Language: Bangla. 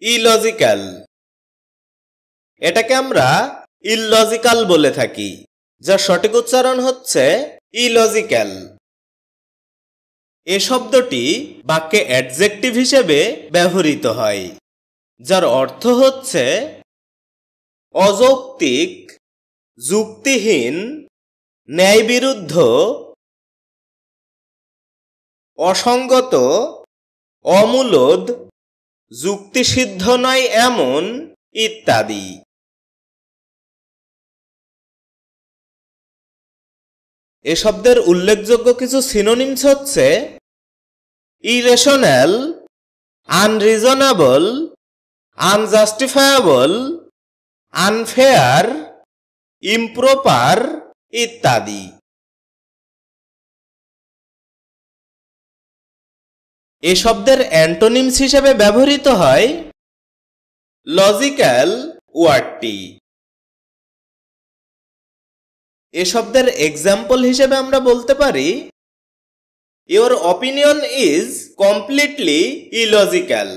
ইলজিক্যাল। এটাকে আমরা ইললজিক্যাল বলে থাকি, যার সঠিক উচ্চারণ হচ্ছে ইলজিক্যাল। এ শব্দটি বাক্যে অ্যাডজেক্টিভ হিসেবে ব্যবহৃত হয়, যার অর্থ হচ্ছে অযৌক্তিক, যুক্তিহীন, ন্যায়বিরুদ্ধ, অসঙ্গত, অমূলদ, যুক্তিসিদ্ধ নয় এমন ইত্যাদি। এ শব্দের উল্লেখযোগ্য কিছু সিনোনিমস হচ্ছে ইরেশনাল, আনরিজনেবল, আনজাস্টিফায়েবল, আনফেয়ার, ইমপ্রপার ইত্যাদি। এ শব্দের অ্যান্টোনিমস হিসেবে ব্যবহৃত হয় লজিক্যাল ওয়ার্ডটি। এ শব্দের এক্সাম্পল হিসেবে আমরা বলতে পারি your opinion is completely illogical.